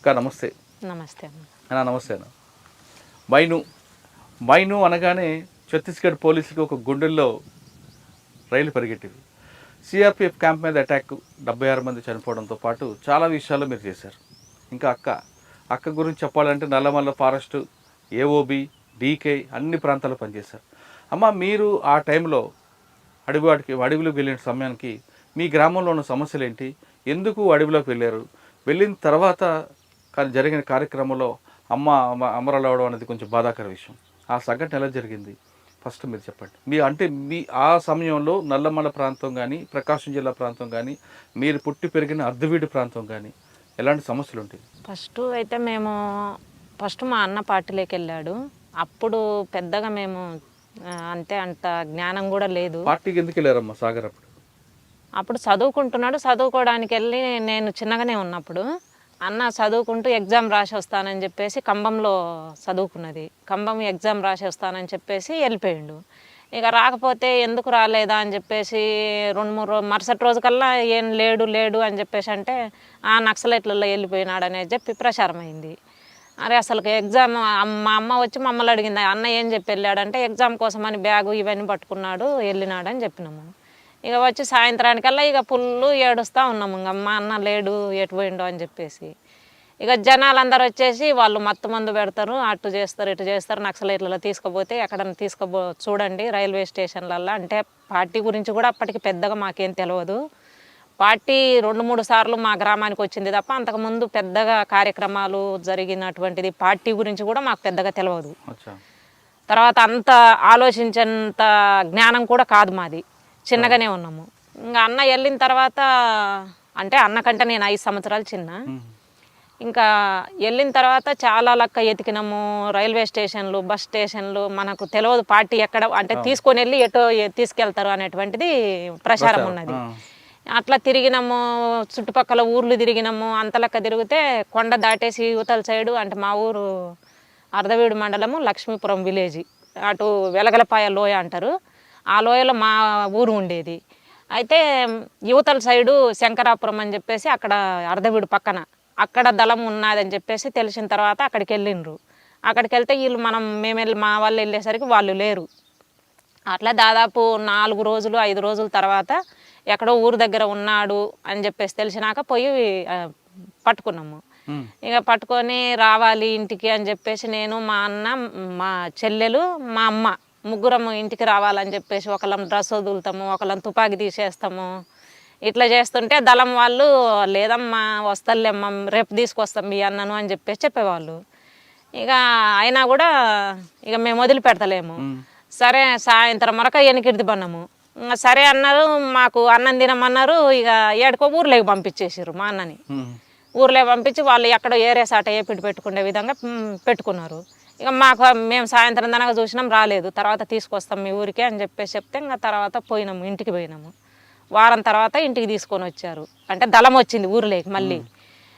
అక్క నమస్తే. నమస్తే అన్న. అన్న నమస్తే అన్న. మైను అనగానే ఛత్తీస్గఢ్ పోలీసులకు ఒక గుండెల్లో రైలు పరిగెట్టింది. సిఆర్పిఎఫ్ క్యాంప్ మీద అటాక్, 76 మంది చనిపోవడంతో పాటు చాలా విషయాల్లో మీరు చేశారు. ఇంకా అక్క గురించి చెప్పాలంటే నల్లమల్ల ఫారెస్టు, ఏఓబి, డీకే అన్ని ప్రాంతాల్లో పనిచేశారు. అమ్మ, మీరు ఆ టైంలో అడవిలోకి వెళ్ళిన సమయానికి మీ గ్రామంలో ఉన్న సమస్యలు ఏంటి, ఎందుకు అడవిలోకి వెళ్ళారు, వెళ్ళిన తర్వాత జరిగిన కార్యక్రమంలో అమరలు అవడం అనేది కొంచెం బాధాకర విషయం. ఆ సంఘటన ఎలా జరిగింది ఫస్ట్ మీరు చెప్పండి. మీ ఆ సమయంలో నల్లమల్ల ప్రాంతం కానీ, ప్రకాశం జిల్లా ప్రాంతం కానీ, మీరు పుట్టి పెరిగిన అర్ధవీడు ప్రాంతం కానీ ఎలాంటి సమస్యలు ఉంటాయి? ఫస్ట్ మా అన్న పార్టీలోకి వెళ్ళాడు. అప్పుడు పెద్దగా మేము అంత జ్ఞానం కూడా లేదు. పార్టీకి ఎందుకు వెళ్ళారమ్మా సాగర్? అప్పుడు చదువుకుంటున్నాడు. చదువుకోవడానికి వెళ్ళి నేను చిన్నగానే ఉన్నప్పుడు అన్న చదువుకుంటూ ఎగ్జామ్ రాసి వస్తానని చెప్పేసి కంబంలో చదువుకున్నది. కంబం ఎగ్జామ్ రాసి వస్తానని చెప్పేసి వెళ్ళిపోయిండు. ఇక రాకపోతే ఎందుకు రాలేదా అని చెప్పేసి 2-3 రోజు మరుసటి రోజు కల్లా ఏం లేడు అని చెప్పేసి అంటే ఆ నక్సలైట్లలో వెళ్ళిపోయినాడు అనేది చెప్పి ప్రచారం అయింది. అరే అసలు ఎగ్జామ్ మా అమ్మ వచ్చి మమ్మల్ని అడిగింది, అన్న ఏం చెప్పి వెళ్ళాడంటే ఎగ్జామ్ కోసం అని బ్యాగు ఇవన్నీ పట్టుకున్నాడు వెళ్ళినాడు అని చెప్పినాము. ఇక వచ్చి సాయంత్రానికల్లా ఇక ఫుల్లు ఏడుస్తూ ఉన్నాము. ఇంక మా అన్న లేడు, ఎటు పోయిండో అని చెప్పేసి. ఇక జనాలందరూ వచ్చేసి వాళ్ళు మత్తు మందు పెడతారు, అటు చేస్తారు ఇటు చేస్తారు, నక్సలైట్లలో తీసుకుపోతే ఎక్కడన్నా చూడండి రైల్వే స్టేషన్లల్లో అంటే. పార్టీ గురించి కూడా అప్పటికి పెద్దగా మాకేం తెలియదు. పార్టీ 2-3 సార్లు మా గ్రామానికి వచ్చింది తప్ప అంతకుముందు పెద్దగా కార్యక్రమాలు జరిగినటువంటిది పార్టీ గురించి కూడా మాకు పెద్దగా తెలియదు. తర్వాత అంత ఆలోచించేంత జ్ఞానం కూడా కాదు మాది, చిన్నగానే ఉన్నాము. ఇంకా అన్న వెళ్ళిన తర్వాత అంటే అన్నకంటే నేను 5 సంవత్సరాలు చిన్న. ఇంకా వెళ్ళిన తర్వాత చాలా లెక్క ఎతికినాము, రైల్వే స్టేషన్లు, బస్ స్టేషన్లు, మనకు తెలియదు పార్టీ ఎక్కడ అంటే తీసుకొని వెళ్ళి ఎటో తీసుకెళ్తారు అనేటువంటిది ప్రచారం ఉన్నది. అట్లా తిరిగినాము, చుట్టుపక్కల ఊర్లు తిరిగినాము. అంతలెక్క తిరిగితే కొండ దాటేసి యువతల సైడు అంటే మా ఊరు అర్ధవీడు మండలము లక్ష్మీపురం విలేజ్, అటు వెలగలపాయ లోయ అంటారు, ఆ లోయలో మా ఊరు ఉండేది. అయితే యువతల సైడు శంకరాపురం అని చెప్పేసి అక్కడ అర్ధవీడు పక్కన అక్కడ దళం ఉన్నదని చెప్పేసి తెలిసిన తర్వాత అక్కడికి వెళ్ళిండ్రు. అక్కడికి వెళ్తే వీళ్ళు మా వాళ్ళు వెళ్ళేసరికి వాళ్ళు లేరు. అట్లా దాదాపు 4 రోజులు 5 రోజుల తర్వాత ఎక్కడో ఊరు దగ్గర ఉన్నాడు అని చెప్పేసి తెలిసినాక పోయి పట్టుకున్నాము. ఇక పట్టుకొని రావాలి ఇంటికి అని చెప్పేసి నేను, మా అన్న, మా చెల్లెలు, మా అమ్మ ముగ్గురము ఇంటికి రావాలని చెప్పేసి ఒకళ్ళం డ్రెస్ వదులుతాము, ఒకళ్ళం తుపాకీ తీసేస్తాము. ఇట్లా చేస్తుంటే దళం వాళ్ళు లేదమ్మా వస్తలేమ్మా రేపు తీసుకొస్తాం మీ అన్నను అని చెప్పేసి చెప్పేవాళ్ళు. ఇక అయినా కూడా ఇక మేము వదిలిపెడతలేము. సరే సాయంత్రం వరకు వెనకిడిది పన్నాము. సరే అన్నారు, మాకు అన్నం తినమన్నారు. ఇక ఏడుకో ఊర్లోకి పంపించేసారు మా అన్నని. ఊర్లో పంపించి వాళ్ళు ఎక్కడో ఏరే సాట పెట్టుకునే విధంగా పెట్టుకున్నారు. ఇక మేము సాయంత్రం దాకా చూసినాం, రాలేదు. తర్వాత తీసుకొస్తాం మీ ఊరికే అని చెప్పేసి చెప్తే ఇంకా తర్వాత ఇంటికి పోయినాము. వారం తర్వాత ఇంటికి తీసుకొని వచ్చారు. అంటే దళం వచ్చింది ఊర్లోకి మళ్ళీ.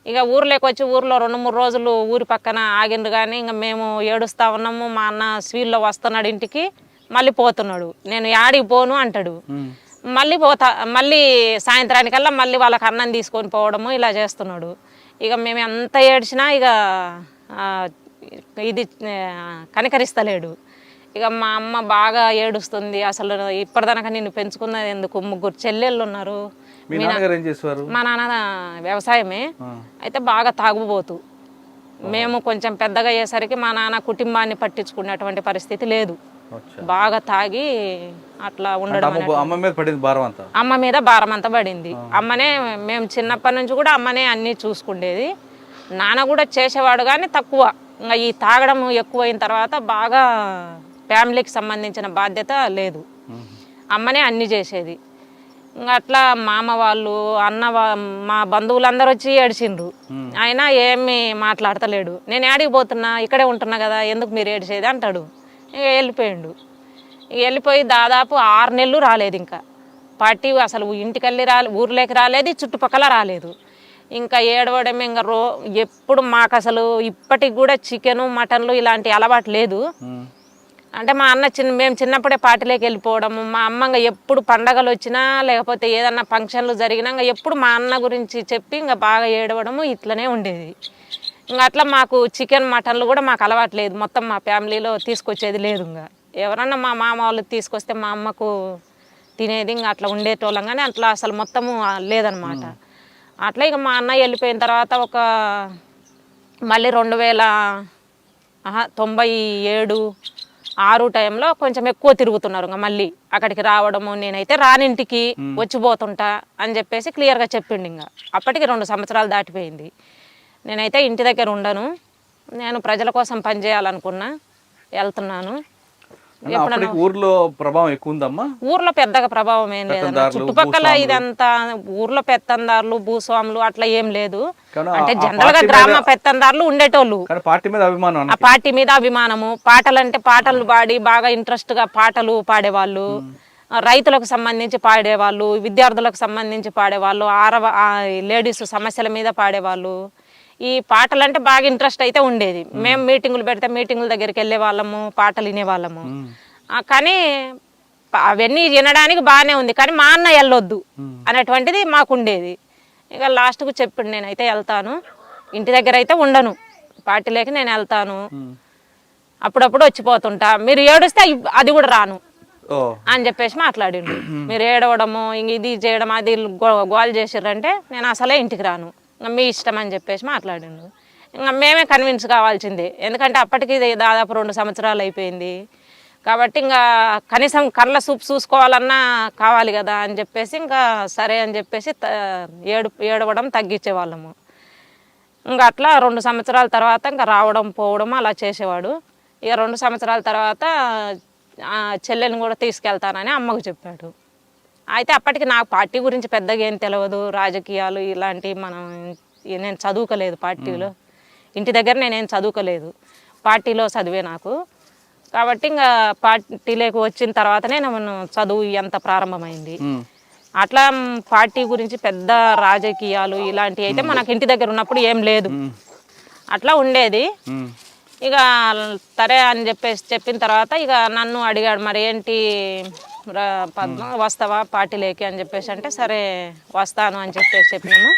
ఇక ఊర్లోకి వచ్చి ఊర్లో 2-3 రోజులు ఊరి పక్కన ఆగిండ్రు. కానీ ఇంకా మేము ఏడుస్తూ ఉన్నాము. మా అన్న స్వీల్లో వస్తున్నాడు ఇంటికి, మళ్ళీ పోతున్నాడు. నేను యాడికి పోను అంటాడు. మళ్ళీ సాయంత్రానికల్లా మళ్ళీ వాళ్ళకి అన్నం తీసుకొని పోవడము ఇలా చేస్తున్నాడు. ఇక మేము ఎంత ఏడ్చినా ఇక ఇది కనికరిస్తలేడు. ఇక మా అమ్మ బాగా ఏడుస్తుంది. అసలు ఇప్పటిదాకా నిన్ను పెంచుకున్నది ఎందుకు, 3 చెల్లెళ్ళు ఉన్నారు. మా నాన్న వ్యవసాయమే, అయితే బాగా తాగుబోతు. మేము కొంచెం పెద్దగా అయ్యేసరికి మా నాన్న కుటుంబాన్ని పట్టించుకునేటువంటి పరిస్థితి లేదు. బాగా తాగి అట్లా ఉండడం, అమ్మ మీద భారం అంతా పడింది. అమ్మనే మేము చిన్నప్పటి నుంచి కూడా అమ్మనే అన్నీ చూసుకుండేది. నాన్న కూడా చేసేవాడు కానీ తక్కువ. ఇంకా ఈ తాగడం ఎక్కువైన తర్వాత బాగా ఫ్యామిలీకి సంబంధించిన బాధ్యత లేదు, అమ్మనే అన్నీ చేసేది. ఇంకా అట్లా మామ వాళ్ళు మా బంధువులందరూ వచ్చి ఏడిచిండ్రు. అయినా ఏమి మాట్లాడతలేడు. నేను ఏడికి పోతున్నా, ఇక్కడే ఉంటున్నా కదా, ఎందుకు మీరు ఏడిచేది అంటాడు. ఇక వెళ్ళిపోయిండు. వెళ్ళిపోయి దాదాపు 6 నెలలు రాలేదు. ఇంకా పార్టీ అసలు ఇంటికెళ్ళి ఊర్లోకి రాలేదు, చుట్టుపక్కల రాలేదు. ఇంకా ఏడవడం ఇంకా ఎప్పుడు మాకు అసలు ఇప్పటికి కూడా చికెను మటన్లు ఇలాంటి అలవాటు లేదు. అంటే మా అన్న మేము చిన్నప్పుడే పార్టీలోకి వెళ్ళిపోవడము. మా అమ్మ ఎప్పుడు పండగలు వచ్చినా లేకపోతే ఏదన్నా ఫంక్షన్లు జరిగినా ఎప్పుడు మా అన్న గురించి చెప్పి ఇంకా బాగా ఏడవడము ఇట్లనే ఉండేది. ఇంకా అట్లా మాకు చికెన్ మటన్లు కూడా మాకు అలవాటు లేదు, మొత్తం మా ఫ్యామిలీలో తీసుకొచ్చేది లేదు. ఇంకా ఎవరన్నా మా మామ వాళ్ళు తీసుకొస్తే మా అమ్మకు తినేది, ఇంకా అట్లా ఉండేటోళ్ళం. కానీ అట్లా అసలు మొత్తము లేదనమాట. అట్లా ఇక మా అన్నయ్య వెళ్ళిపోయిన తర్వాత ఒక మళ్ళీ 1997, 6 టైంలో కొంచెం ఎక్కువ తిరుగుతున్నారు. ఇంకా మళ్ళీ అక్కడికి రావడము, నేనైతే రానింటికి వచ్చిపోతుంటా అని చెప్పేసి క్లియర్గా చెప్పిండు. ఇంకా అప్పటికి 2 సంవత్సరాలు దాటిపోయింది. నేనైతే ఇంటి దగ్గర ఉండను, నేను ప్రజల కోసం పనిచేయాలనుకున్నా, వెళ్తున్నాను. ఊర్లో ప్రభావం ఎక్కువ ఉందమ్మా? ఊర్లో పెద్దగా ప్రభావం ఏం లేదన్న, చుట్టుపక్కల ఇదంతా ఊర్లో పెత్తందారులు భూస్వాములు అట్లా ఏం లేదు. అంటే జనరల్ గా గ్రామ పెత్తందారులు ఉండేటోళ్ళు, పార్టీ మీద అభిమానం, ఆ పార్టీ మీద అభిమానము. పాటలంటే పాటలు పాడి బాగా ఇంట్రెస్ట్ గా పాటలు పాడేవాళ్ళు, రైతులకు సంబంధించి పాడేవాళ్ళు, విద్యార్థులకు సంబంధించి పాడేవాళ్ళు, లేడీస్ సమస్యల మీద పాడేవాళ్ళు. ఈ పాటలు అంటే బాగా ఇంట్రెస్ట్ అయితే ఉండేది. మేము మీటింగులు పెడితే మీటింగుల దగ్గరికి వెళ్ళే వాళ్ళము, పాటలు వినేవాళ్ళము. కానీ అవన్నీ వినడానికి బాగానే ఉంది, కానీ మా అన్న వెళ్ళొద్దు అనేటువంటిది మాకు ఉండేది. ఇక లాస్ట్కు చెప్పిండు, నేనైతే వెళ్తాను, ఇంటి దగ్గర అయితే ఉండను, పార్టీలోకి నేను వెళ్తాను, అప్పుడప్పుడు వచ్చిపోతుంటా, మీరు ఏడుస్తే అది కూడా రాను అని చెప్పేసి మాట్లాడిండు. మీరు ఏడవడము ఇంక ఇది చేయడం అది గోల్ చేసిర్రంటే నేను అసలే ఇంటికి రాను, మీ ఇష్టం అని చెప్పేసి మాట్లాడిండు. ఇంకా మేమే కన్విన్స్ కావాల్సిందే, ఎందుకంటే అప్పటికి దాదాపు 2 సంవత్సరాలు అయిపోయింది కాబట్టి ఇంకా కనీసం కళ్ళ చూపు చూసుకోవాలన్నా కావాలి కదా అని చెప్పేసి ఇంకా సరే అని చెప్పేసి ఏడవడం తగ్గించేవాళ్ళము. ఇంకా అట్లా 2 సంవత్సరాల తర్వాత ఇంకా రావడం పోవడం అలా చేసేవాడు. ఇక 2 సంవత్సరాల తర్వాత చెల్లెని కూడా తీసుకెళ్తానని అమ్మకు చెప్పాడు. అయితే అప్పటికి నాకు పార్టీ గురించి పెద్దగా ఏం తెలియదు, రాజకీయాలు ఇలాంటివి నేను చదువుకోలేదు పార్టీలో, ఇంటి దగ్గర నేనేం చదువుకోలేదు, పార్టీలో చదివే నాకు. కాబట్టి ఇంకా పార్టీలోకి వచ్చిన తర్వాతనే నేను చదువు ఎంత ప్రారంభమైంది. అట్లా పార్టీ గురించి పెద్ద రాజకీయాలు ఇలాంటివి అయితే మనకు ఇంటి దగ్గర ఉన్నప్పుడు ఏం లేదు, అట్లా ఉండేది. ఇక సరే అని చెప్పిన తర్వాత ఇక నన్ను అడిగాడు, మరి ఏంటి పద్మ వస్తావా పార్టీలోకి అని చెప్పేసి అంటే సరే వస్తాను అని చెప్పినాము.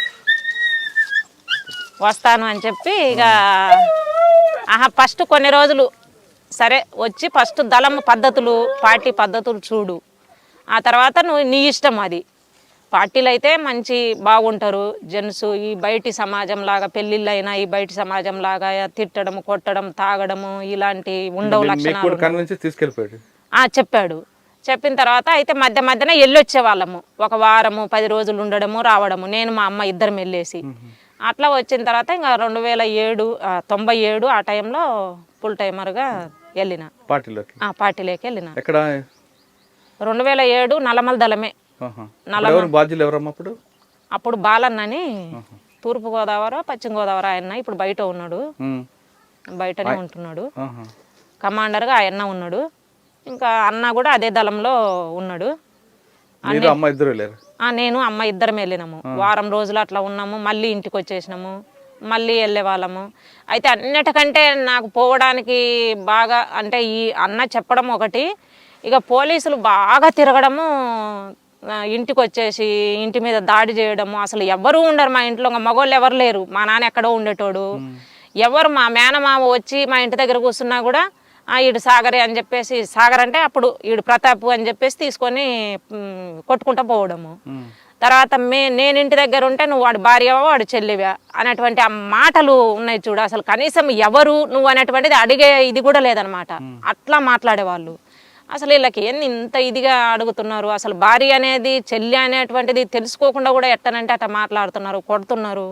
వస్తాను అని చెప్పి ఇక ఫస్ట్ కొన్ని రోజులు సరే వచ్చి ఫస్ట్ దళం పద్ధతులు, పార్టీ పద్ధతులు చూడు, ఆ తర్వాత నీ ఇష్టం. అది పార్టీలు అయితే మంచి బాగుంటారు జెంట్స్, ఈ బయటి సమాజం లాగా పెళ్ళిళ్ళు అయినా ఈ బయటి సమాజం లాగా తిట్టడం, కొట్టడం, తాగడము ఇలాంటి ఉండవు లక్షణాలు చెప్పాడు. చెప్పిన తర్వాత అయితే మధ్యన వెళ్ళొచ్చే వాళ్ళము, 1 వారము 10 రోజులు ఉండడము రావడము, నేను మా అమ్మ ఇద్దరం వెళ్ళేసి. అట్లా వచ్చిన తర్వాత ఇంకా 97 ఆ టైంలో ఫుల్ టైమర్గా వెళ్ళిన పార్టీలోకి వెళ్ళిన. 2007 నల్లమల దళమే. అప్పుడు బాలన్నని తూర్పుగోదావరి పశ్చిమ గోదావరి ఆయన ఇప్పుడు బయట ఉన్నాడు, బయటనే ఉంటున్నాడు, కమాండర్గా ఆయన ఉన్నాడు. ఇంకా అన్న కూడా అదే దళంలో ఉన్నాడు. నేను అమ్మ ఇద్దరం వెళ్ళినాము, వారం రోజులు అట్లా ఉన్నాము, మళ్ళీ ఇంటికి వచ్చేసినాము, మళ్ళీ వెళ్ళే వాళ్ళము. అయితే అన్నిటికంటే నాకు పోవడానికి బాగా అంటే ఈ అన్న చెప్పడం ఒకటి, ఇక పోలీసులు బాగా తిరగడము, ఇంటికి వచ్చేసి ఇంటి మీద దాడి చేయడము. అసలు ఎవరు ఉండరు మా ఇంట్లో, మగవాళ్ళు ఎవరు లేరు, మా నాన్న ఎక్కడో ఉండేటోడు. ఎవరు మా మేనమామ వచ్చి మా ఇంటి దగ్గర కూర్చున్నా కూడా ఈడు సాగరే అని చెప్పేసి, సాగర్ అంటే అప్పుడు ఈడు ప్రతాప్ అని చెప్పేసి తీసుకొని కొట్టుకుంటూ పోవడము. తర్వాత నేను ఇంటి దగ్గర ఉంటే నువ్వు వాడి భార్యవా వాడు చెల్లివా అనేటువంటి ఆ మాటలు ఉన్నాయి చూడు, అసలు కనీసం ఎవరు నువ్వు అనేటువంటిది అడిగే ఇది కూడా లేదనమాట. అట్లా మాట్లాడేవాళ్ళు. అసలు వీళ్ళకి ఏంది ఇంత ఇదిగా అడుగుతున్నారు, అసలు భార్య అనేది చెల్లి అనేటువంటిది తెలుసుకోకుండా కూడా ఎట్టనంటే అట్లా మాట్లాడుతున్నారు, కొడుతున్నారు.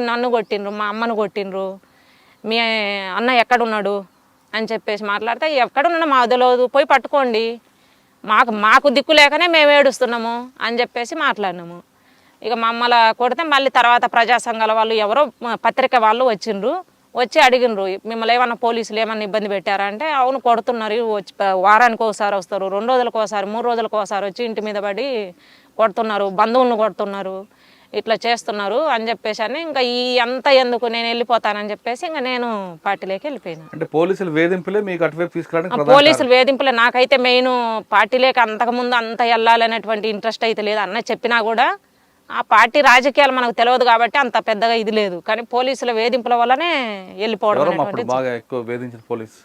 నన్ను కొట్టిండ్రు, మా అమ్మను కొట్టిండ్రు, మీ అన్న ఎక్కడున్నాడు అని చెప్పేసి మాట్లాడితే, ఎక్కడున్నా మా వదలదు, పోయి పట్టుకోండి, మాకు దిక్కు లేకనే మేము ఏడుస్తున్నాము అని చెప్పేసి మాట్లాడినాము. ఇక మమ్మల కొడితే మళ్ళీ తర్వాత ప్రజా సంఘాల వాళ్ళు ఎవరో పత్రిక వాళ్ళు వచ్చిండ్రు, వచ్చి అడిగినరు, మిమ్మల్ని ఏమన్నా పోలీసులు ఏమన్నా ఇబ్బంది పెట్టారా అంటే, అవును కొడుతున్నారు, వచ్చి వారానికి ఒకసారి వస్తారు, 2 రోజులకు ఒకసారి 3 రోజులకు ఒకసారి వచ్చి ఇంటి మీద పడి కొడుతున్నారు, బంధువులను కొడుతున్నారు, ఇట్లా చేస్తున్నారు అని చెప్పేసి అని ఇంకా ఈ అంతా ఎందుకు నేను వెళ్ళిపోతానని చెప్పేసి ఇంకా నేను పార్టీలోకి వెళ్ళిపోయినా. అంటే పోలీసులు వేధింపులే మీకు అటువైపు తీసుకురావడానికి? పోలీసులు వేధింపులే. నాకైతే మెయిన్ పార్టీలోకి అంతకుముందు అంత వెళ్ళాలనేటువంటి ఇంట్రెస్ట్ అయితే లేదు. అన్న చెప్పినా కూడా ఆ పార్టీ రాజకీయాలు మనకు తెలియదు కాబట్టి అంత పెద్దగా ఇది లేదు, కానీ పోలీసుల వేధింపుల వల్లనే వెళ్ళిపోవడం ఎవరమ్మా అప్పుడు అనేటువంటిది బాగా ఎక్కువ వేధించిన పోలీస్?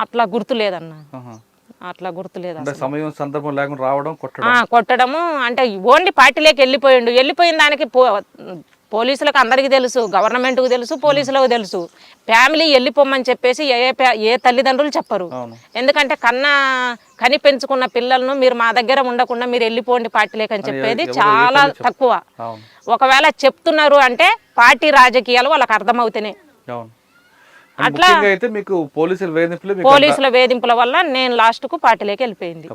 అట్లా గుర్తు లేదన్న, ఆహా. అట్లా గుర్తు లేదు అంటే అసలు. సమయం సందర్భం లేకుండా రావడం, కొట్టడం. కొట్టడము అంటే ఓన్లీ పార్టీలోకి వెళ్ళిపోయిన దానికి పోలీసులకు అందరికీ తెలుసు, గవర్నమెంట్కు తెలుసు, పోలీసులకు తెలుసు. ఫ్యామిలీ వెళ్ళిపోమని చెప్పేసి ఏ తల్లిదండ్రులు చెప్పరు. అవును. ఎందుకంటే కని పెంచుకున్న పిల్లలను మీరు మా దగ్గర ఉండకుండా మీరు వెళ్ళిపోండి పార్టీలోకి అని చెప్పేది చాలా తక్కువ. అవును. ఒకవేళ చెప్తున్నారు అంటే పార్టీ రాజకీయాలు వాళ్ళకి అర్థమవుతాయి. అవును. అట్లా ముఖ్యంగా అయితే మీకు పోలీసుల వేధింపులు పోలీసుల వేధింపుల వల్ల నేను లాస్ట్కు పార్టీలోకి వెళ్ళిపోయింది.